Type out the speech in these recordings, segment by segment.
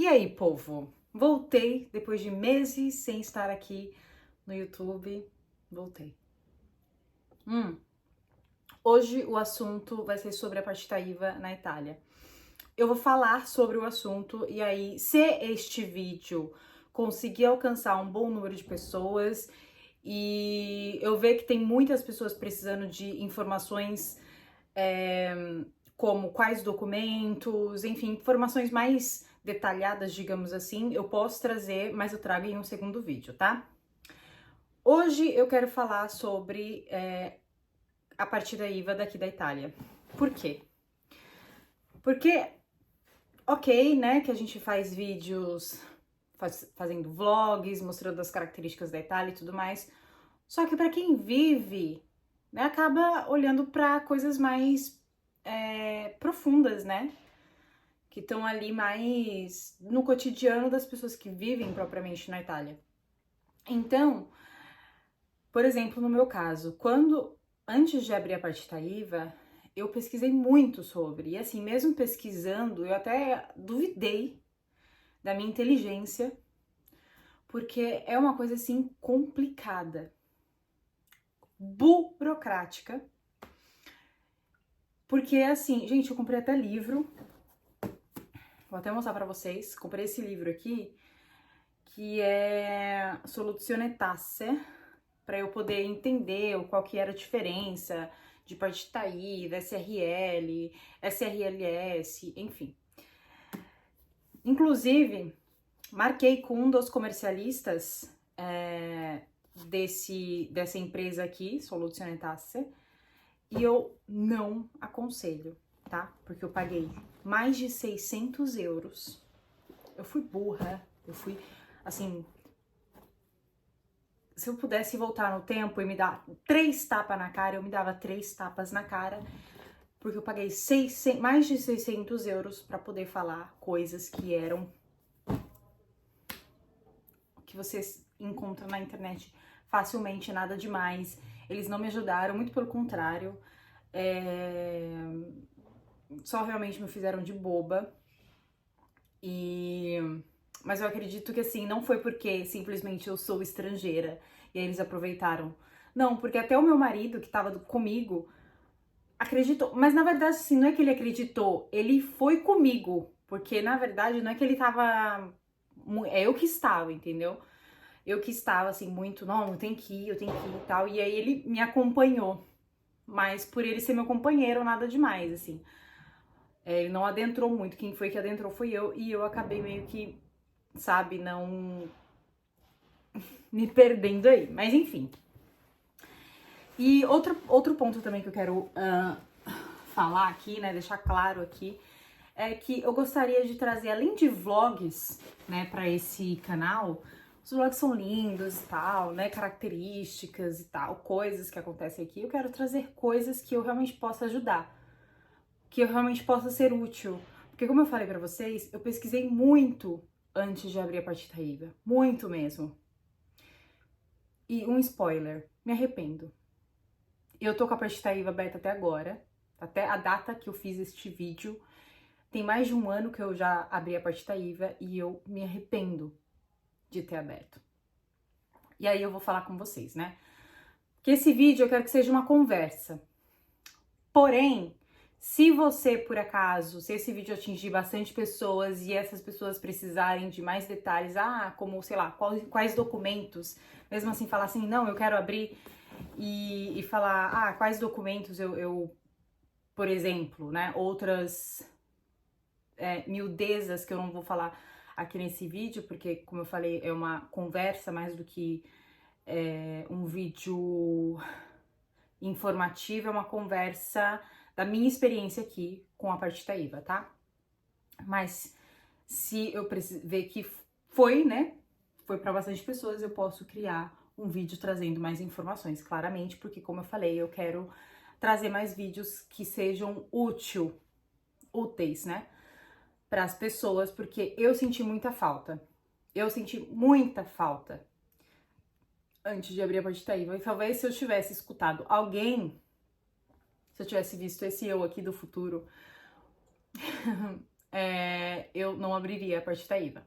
E aí, povo? Voltei depois de meses sem estar aqui no YouTube. Voltei. Hoje o assunto vai ser sobre a partita IVA na Itália. Eu vou falar sobre o assunto e aí, se este vídeo conseguir alcançar um bom número de pessoas e eu ver que tem muitas pessoas precisando de informações como quais documentos, enfim, informações mais detalhadas, digamos assim, eu posso trazer, mas eu trago em um segundo vídeo, tá? Hoje eu quero falar sobre a partida IVA daqui da Itália. Por quê? Porque, ok, né, que a gente faz vídeos fazendo vlogs, mostrando as características da Itália e tudo mais, só que para quem vive, né, acaba olhando para coisas mais profundas, né? Que estão ali mais no cotidiano das pessoas que vivem propriamente na Itália. Então, por exemplo, no meu caso, antes de abrir a partita IVA, eu pesquisei muito sobre, e assim, mesmo pesquisando, eu até duvidei da minha inteligência, porque é uma coisa assim complicada, burocrática. Porque assim, gente, eu comprei até livro. Vou até mostrar pra vocês. Comprei esse livro aqui, que é Soluzione Tasse, para eu poder entender qual que era a diferença de partita IVA, SRL, SRLS, enfim. Inclusive, marquei com um dos comercialistas dessa empresa aqui, Soluzione Tasse, e eu não aconselho, tá? Porque eu paguei mais de 600 euros. Eu fui burra, eu fui, assim, se eu pudesse voltar no tempo e me dar 3 tapas na cara, eu me dava 3 tapas na cara, porque eu paguei mais de 600 euros para poder falar coisas que eram que vocês encontram na internet facilmente, nada demais. Eles não me ajudaram, muito pelo contrário, só realmente me fizeram de boba. Mas eu acredito que assim, não foi porque simplesmente eu sou estrangeira e aí eles aproveitaram. Não, porque até o meu marido, que tava comigo, acreditou. Mas na verdade, assim, não é que ele acreditou, ele foi comigo. Porque na verdade não é que ele tava. É eu que estava, entendeu? Eu que estava assim, muito, não, eu tenho que ir e tal. E aí ele me acompanhou. Mas por ele ser meu companheiro, nada demais, assim. Ele não adentrou muito, quem foi que adentrou foi eu. E eu acabei meio que, sabe, não me perdendo aí. Mas enfim. E outro ponto também que eu quero falar aqui, né, deixar claro aqui, é que eu gostaria de trazer, além de vlogs, né, para esse canal. Os vlogs são lindos e tal, né, características e tal, coisas que acontecem aqui. Eu quero trazer coisas que eu realmente possa ajudar, que eu realmente possa ser útil. Porque como eu falei pra vocês, eu pesquisei muito antes de abrir a partita IVA, muito mesmo. E um spoiler, me arrependo. Eu tô com a partita IVA aberta até agora, até a data que eu fiz este vídeo. Tem mais de um ano que eu já abri a partita IVA e eu me arrependo de ter aberto. E aí eu vou falar com vocês, né? Que esse vídeo eu quero que seja uma conversa. Porém, se você, por acaso, se esse vídeo atingir bastante pessoas e essas pessoas precisarem de mais detalhes, como, sei lá, quais documentos, mesmo assim falar assim, não, eu quero abrir e falar, quais documentos eu por exemplo, né, outras miudezas que eu não vou falar aqui nesse vídeo, porque, como eu falei, é uma conversa mais do que um vídeo informativo, é uma conversa da minha experiência aqui com a partita IVA, tá? Mas se eu ver que foi, né, foi para bastante pessoas, eu posso criar um vídeo trazendo mais informações, claramente, porque como eu falei, eu quero trazer mais vídeos que sejam úteis, né, para as pessoas, porque eu senti muita falta. Eu senti muita falta antes de abrir a partita IVA. E talvez se eu tivesse escutado alguém, se eu tivesse visto esse eu aqui do futuro, eu não abriria a Partita IVA.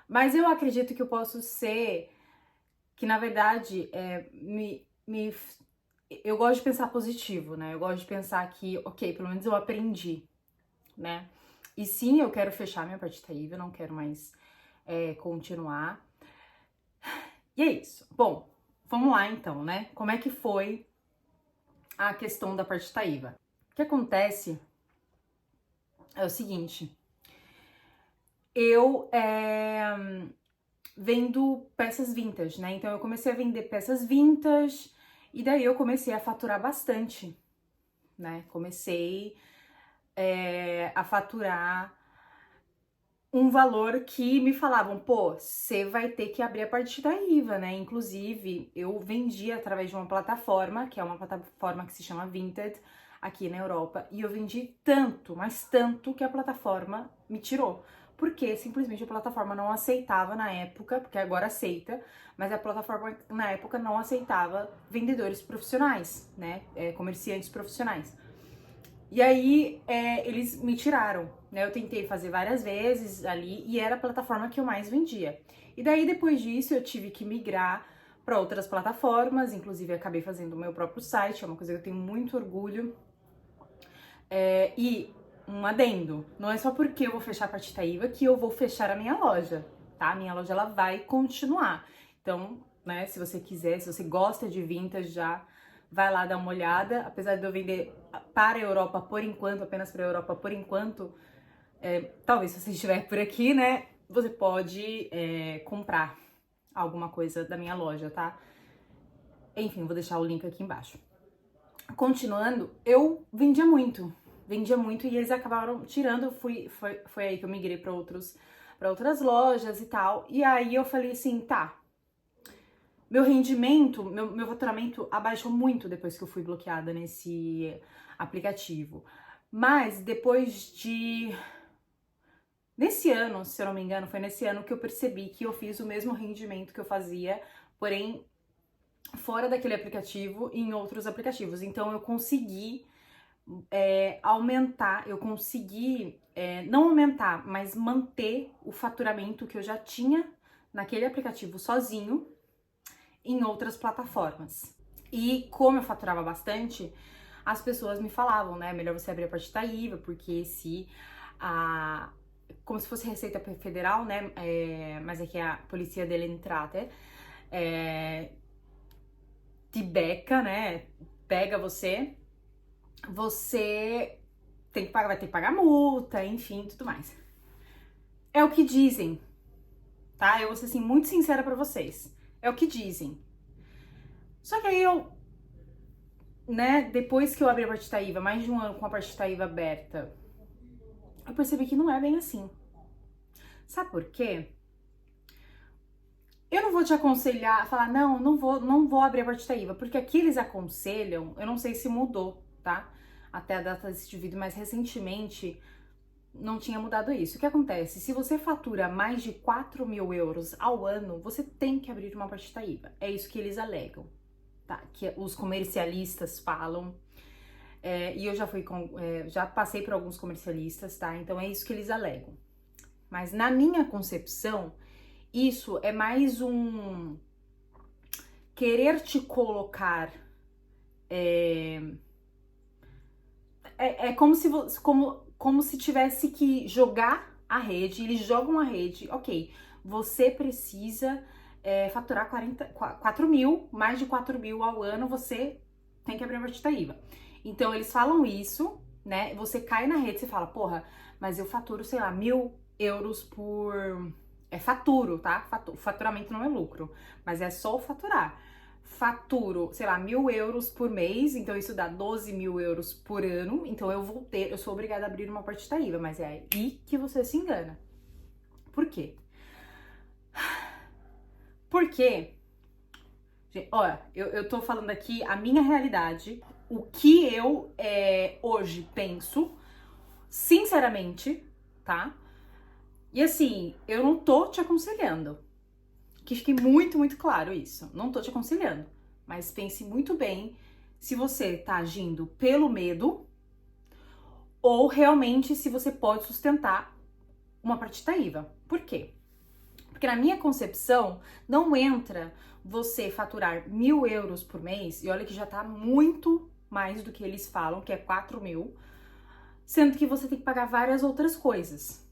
Mas eu acredito que eu posso ser, que na verdade, eu gosto de pensar positivo, né? Eu gosto de pensar que, ok, pelo menos eu aprendi, né? E sim, eu quero fechar minha Partita IVA, eu não quero mais continuar. E é isso. Bom, vamos lá então, né? Como é que foi a questão da Partita IVA? O que acontece é o seguinte, eu vendo peças vintage, né? Então eu comecei a vender peças vintage e daí eu comecei a faturar bastante, né? Comecei a faturar um valor que me falavam, pô, você vai ter que abrir a Partita IVA, né? Inclusive, eu vendi através de uma plataforma, que é uma plataforma que se chama Vinted, aqui na Europa, e eu vendi tanto, mas tanto, que a plataforma me tirou. Porque simplesmente a plataforma não aceitava na época, porque agora aceita, mas a plataforma na época não aceitava vendedores profissionais, né? Comerciantes profissionais. E aí, eles me tiraram, né? Eu tentei fazer várias vezes ali e era a plataforma que eu mais vendia. E daí, depois disso, eu tive que migrar para outras plataformas, inclusive acabei fazendo o meu próprio site, é uma coisa que eu tenho muito orgulho. E um adendo, não é só porque eu vou fechar a Partita IVA que eu vou fechar a minha loja, tá? A minha loja, ela vai continuar. Então, né, se você quiser, se você gosta de vintage, já vai lá dar uma olhada. Apesar de eu vender para a Europa por enquanto, apenas para a Europa por enquanto, talvez se você estiver por aqui, né, você pode comprar alguma coisa da minha loja, tá? Enfim, vou deixar o link aqui embaixo. Continuando, eu vendia muito e eles acabaram tirando. Foi aí que eu migrei para outras lojas e tal. E aí eu falei assim, tá, meu rendimento, meu faturamento abaixou muito depois que eu fui bloqueada nesse aplicativo. Mas nesse ano, se eu não me engano, foi nesse ano que eu percebi que eu fiz o mesmo rendimento que eu fazia, porém fora daquele aplicativo e em outros aplicativos. Então eu consegui aumentar, não aumentar, mas manter o faturamento que eu já tinha naquele aplicativo sozinho em outras plataformas. E como eu faturava bastante, as pessoas me falavam, né, melhor você abrir a Partita IVA, porque como se fosse Receita Federal, né, mas aqui é a Polícia delle Entrate, te beca, né, pega você tem que pagar, vai ter que pagar multa, enfim, tudo mais. É o que dizem, tá? Eu vou ser assim, muito sincera pra vocês. É o que dizem. Só que aí né, depois que eu abri a Partita IVA, mais de um ano com a Partita IVA aberta, eu percebi que não é bem assim. Sabe por quê? Eu não vou te aconselhar, falar, não vou abrir a Partita IVA, porque aqui eles aconselham, eu não sei se mudou, tá? Até a data desse vídeo, mas recentemente não tinha mudado isso. O que acontece? Se você fatura mais de 4.000 euros ao ano, você tem que abrir uma Partita IVA. É isso que eles alegam, tá? Que os comercialistas falam. E eu já passei por alguns comercialistas, tá? Então é isso que eles alegam. Mas na minha concepção, isso é mais um querer te colocar. É como se tivesse que jogar a rede, eles jogam a rede, ok, você precisa faturar 4.000, mais de 4.000 ao ano, você tem que abrir a Partita IVA. Então eles falam isso, né, você cai na rede, você fala, porra, mas eu faturo, sei lá, 1.000 euros por... faturo, tá? Faturamento não é lucro, mas é só o faturar. Faturo, sei lá, 1.000 euros por mês, então isso dá 12.000 euros por ano, então eu sou obrigada a abrir uma Partita IVA, mas é aí que você se engana. Por quê? Porque, gente, olha, eu tô falando aqui a minha realidade, o que eu hoje penso, sinceramente, tá? E assim, eu não tô te aconselhando. Que fique muito, muito claro isso. Não tô te aconselhando, mas pense muito bem se você tá agindo pelo medo ou realmente se você pode sustentar uma partita IVA. Por quê? Porque na minha concepção, não entra você faturar 1.000 euros por mês, e olha que já tá muito mais do que eles falam, que é 4.000, sendo que você tem que pagar várias outras coisas,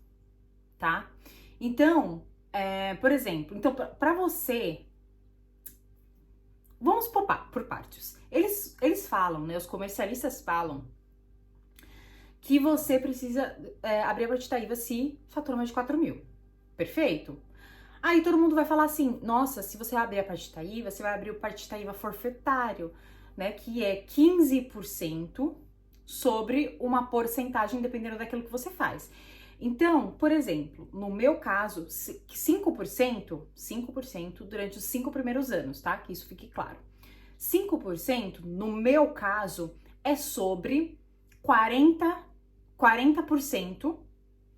tá? Então, por exemplo, então para você, vamos por partes. Eles falam, né? Os comercialistas falam que você precisa abrir a partita IVA se fatura mais de 4.000. Perfeito? Aí todo mundo vai falar assim, nossa, se você abrir a partita IVA, você vai abrir o partita IVA forfetário, né? Que é 15% sobre uma porcentagem dependendo daquilo que você faz. Então, por exemplo, no meu caso, 5% durante os 5 primeiros anos, tá? Que isso fique claro. 5%, no meu caso, é sobre 40%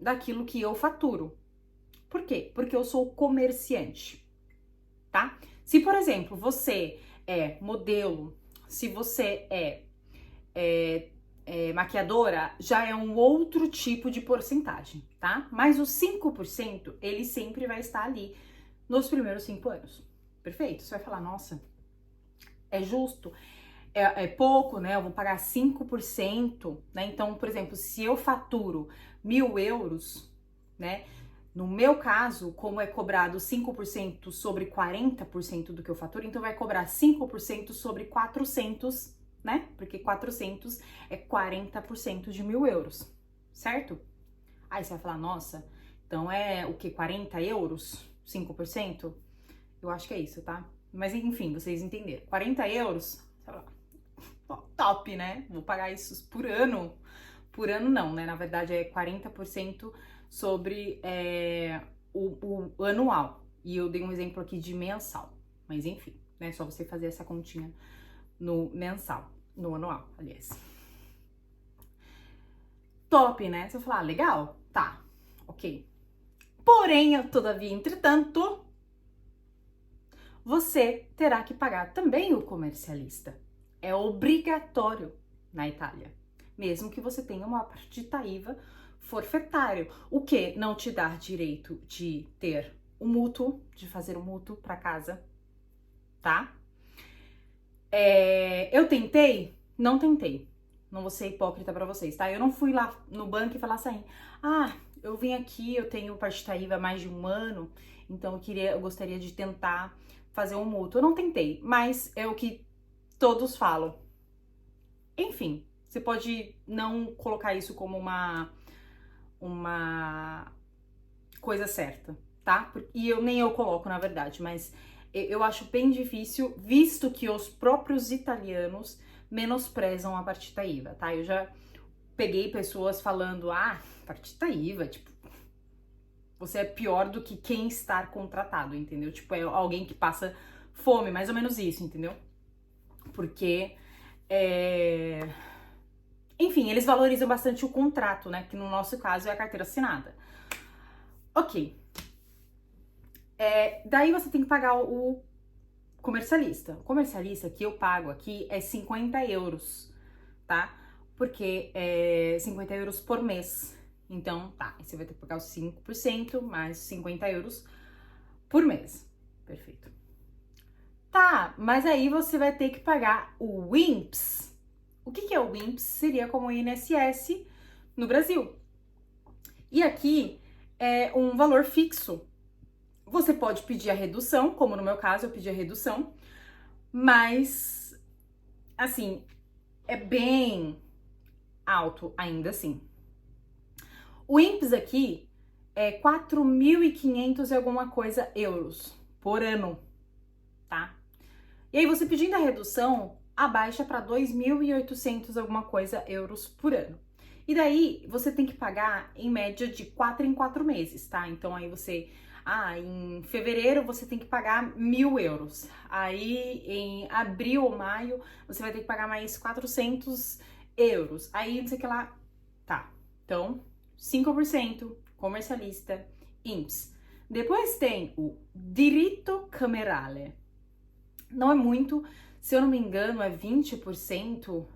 daquilo que eu faturo. Por quê? Porque eu sou comerciante, tá? Se, por exemplo, você é modelo, se você é maquiadora, já é um outro tipo de porcentagem, tá? Mas os 5%, ele sempre vai estar ali nos primeiros 5 anos. Perfeito? Você vai falar, nossa, é justo? É pouco, né? Eu vou pagar 5%, né? Então, por exemplo, se eu faturo 1.000 euros, né? No meu caso, como é cobrado 5% sobre 40% do que eu faturo, então vai cobrar 5% sobre 400, né? Porque 400 é 40% de 1.000 euros, certo? Aí você vai falar, nossa, então é o que? 40 euros? 5%? Eu acho que é isso, tá? Mas enfim, vocês entenderam. 40 euros, sei lá, top, né? Vou pagar isso por ano. Por ano não, né? Na verdade é 40% sobre o anual. E eu dei um exemplo aqui de mensal. Mas enfim, né? Só você fazer essa continha no mensal. No anual, aliás. Top, né? Você vai falar, legal? Tá, ok. Porém, todavia, entretanto, você terá que pagar também o comercialista. É obrigatório na Itália. Mesmo que você tenha uma partita IVA forfetário, o que não te dá direito de ter o mútuo, de fazer o mútuo para casa, tá? Eu tentei? Não tentei. Não vou ser hipócrita para vocês, tá? Eu não fui lá no banco e falar assim, eu vim aqui, eu tenho partita IVA há mais de um ano, então eu gostaria de tentar fazer um mútuo. Eu não tentei, mas é o que todos falam. Enfim, você pode não colocar isso como uma coisa certa, tá? E nem eu coloco, na verdade, mas eu acho bem difícil, visto que os próprios italianos menosprezam a partita IVA, tá? Eu já peguei pessoas falando, partita IVA, tipo, você é pior do que quem está contratado, entendeu? Tipo, é alguém que passa fome, mais ou menos isso, entendeu? Porque enfim, eles valorizam bastante o contrato, né? Que no nosso caso é a carteira assinada. Ok. Daí você tem que pagar o comercialista. O comercialista que eu pago aqui é 50 euros, tá? Porque é 50 euros por mês. Então, tá, você vai ter que pagar os 5% mais 50 euros por mês. Perfeito. Tá, mas aí você vai ter que pagar o INPS. O que é o INPS? Seria como o INSS no Brasil. E aqui é um valor fixo. Você pode pedir a redução, como no meu caso eu pedi a redução, mas, assim, é bem alto ainda assim. O INPS aqui é 4.500 e alguma coisa euros por ano, tá? E aí você pedindo a redução, abaixa para 2.800 alguma coisa euros por ano. E daí você tem que pagar em média de 4 em 4 meses, tá? Então aí você, em fevereiro você tem que pagar 1.000 euros. Aí em abril ou maio você vai ter que pagar mais 400 euros. Aí não sei o que lá. Tá, então 5% comercialista, INPS. Depois tem o diritto camerale. Não é muito, se eu não me engano, é 20% ou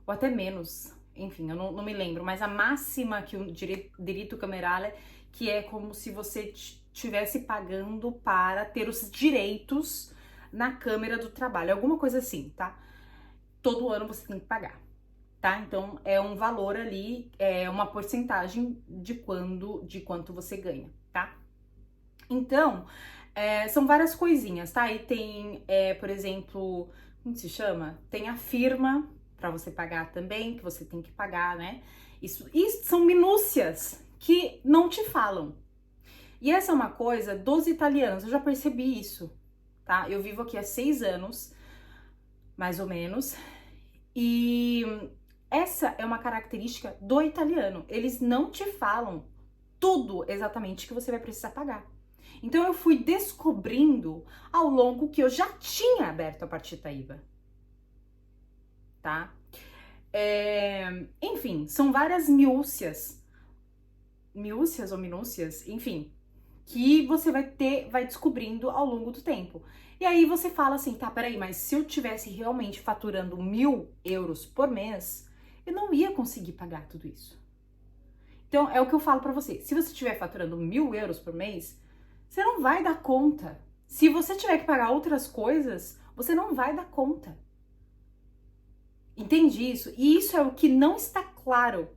até menos. enfim, eu não me lembro, mas a máxima que o diritto camerale, que é como se você estivesse pagando para ter os direitos na Câmara do Trabalho, alguma coisa assim, tá? Todo ano você tem que pagar, tá? Então é um valor ali, é uma porcentagem de quanto você ganha, tá? Então, são várias coisinhas, tá? E tem, por exemplo, como se chama? Tem a firma para você pagar também, que você tem que pagar, né? Isso são minúcias que não te falam. E essa é uma coisa dos italianos, eu já percebi isso, tá? Eu vivo aqui há 6 anos, mais ou menos, e essa é uma característica do italiano. Eles não te falam tudo exatamente que você vai precisar pagar. Então eu fui descobrindo ao longo que eu já tinha aberto a partita IVA, tá? Enfim, são várias minúcias ou minúcias, enfim, que você vai descobrindo ao longo do tempo. E aí você fala assim, tá, peraí, mas se eu tivesse realmente faturando 1.000 euros por mês, eu não ia conseguir pagar tudo isso. Então, é o que eu falo pra você. Se você estiver faturando 1.000 euros por mês, você não vai dar conta. Se você tiver que pagar outras coisas, você não vai dar conta. Entende isso? E isso é o que não está claro.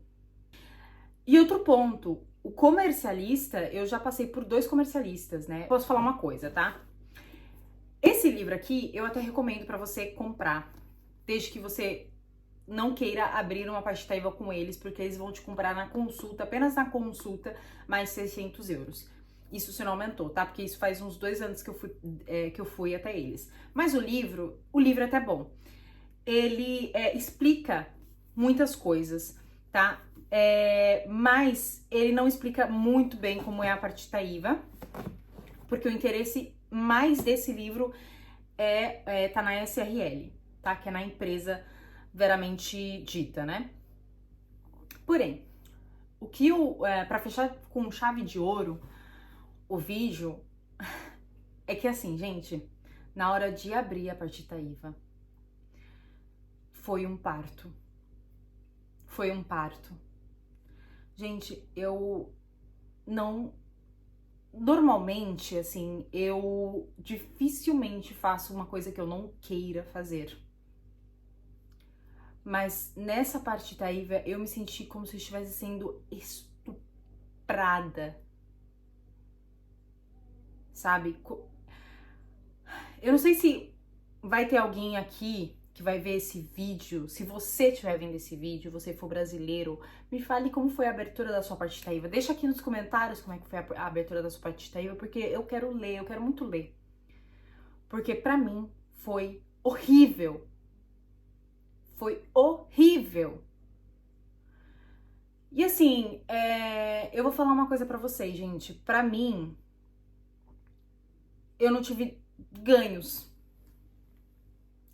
E outro ponto, o comercialista, eu já passei por 2 comercialistas, né? Posso falar uma coisa, tá? Esse livro aqui, eu até recomendo pra você comprar, desde que você não queira abrir uma partita IVA com eles, porque eles vão te comprar na consulta, apenas na consulta, mais 600 euros. Isso se não aumentou, tá? Porque isso faz uns 2 anos que eu fui até eles. Mas o livro é até bom. Ele explica muitas coisas, tá? Mas ele não explica muito bem como é a partita IVA, porque o interesse mais desse livro tá na SRL, tá? Que é na empresa veramente dita, né? Porém, para fechar com chave de ouro o vídeo, é que assim, gente, na hora de abrir a partita IVA, foi um parto. Foi um parto. Gente, eu não... Normalmente, assim, eu dificilmente faço uma coisa que eu não queira fazer. Mas nessa partita IVA, eu me senti como se eu estivesse sendo estuprada. Sabe? Eu não sei se vai ter alguém aqui que vai ver esse vídeo. Se você estiver vendo esse vídeo, você for brasileiro, me fale como foi a abertura da sua partita IVA. Deixa aqui nos comentários como é que foi a abertura da sua partita IVA, porque eu quero ler, eu quero muito ler. Porque pra mim foi horrível. Foi horrível. E assim, eu vou falar uma coisa pra vocês, gente. Pra mim, eu não tive ganhos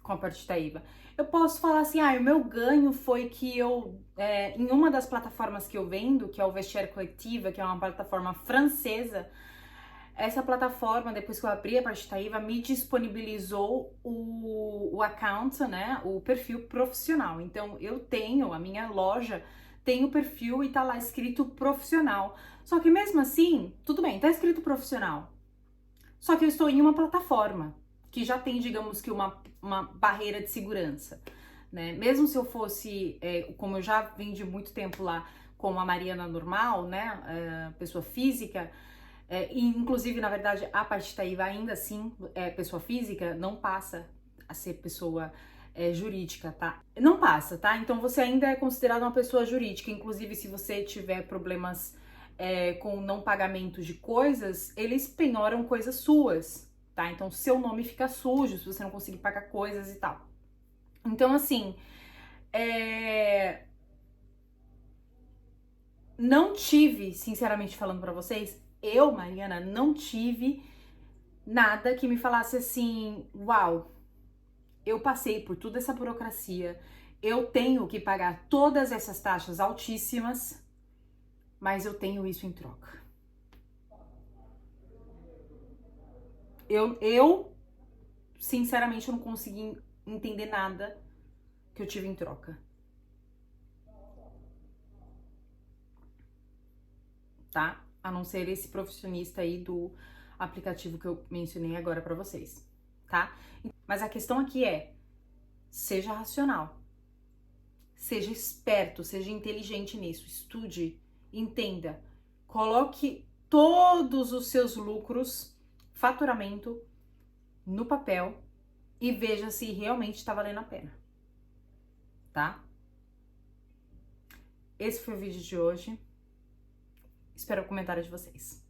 com a partita IVA. Eu posso falar assim, o meu ganho foi que eu, em uma das plataformas que eu vendo, que é o Vestiaire Collectiva, que é uma plataforma francesa, essa plataforma, depois que eu abri a partita IVA, me disponibilizou o account, né, o perfil profissional. Então, eu tenho, a minha loja tem o perfil e tá lá escrito profissional. Só que mesmo assim, tudo bem, tá escrito profissional. Só que eu estou em uma plataforma que já tem, digamos que uma barreira de segurança, né? Mesmo se eu fosse, como eu já vim de muito tempo lá como a Mariana normal, né, pessoa física, e inclusive, na verdade, a partita IVA ainda assim, pessoa física, não passa a ser pessoa jurídica, tá? Não passa, tá? Então você ainda é considerado uma pessoa jurídica, inclusive se você tiver problemas com não pagamento de coisas, eles penhoram coisas suas, tá? Então seu nome fica sujo se você não conseguir pagar coisas e tal. Então, assim, não tive, sinceramente falando pra vocês, eu, Mariana, não tive nada que me falasse assim, uau, eu passei por toda essa burocracia, eu tenho que pagar todas essas taxas altíssimas, mas eu tenho isso em troca. Eu sinceramente, eu não consegui entender nada que eu tive em troca. tá? A não ser esse profissionista aí do aplicativo que eu mencionei agora pra vocês, tá? Mas a questão aqui é, seja racional, seja esperto, seja inteligente nisso, estude, entenda, coloque todos os seus lucros, faturamento no papel e veja se realmente está valendo a pena, tá? Esse foi o vídeo de hoje. Espero o comentário de vocês.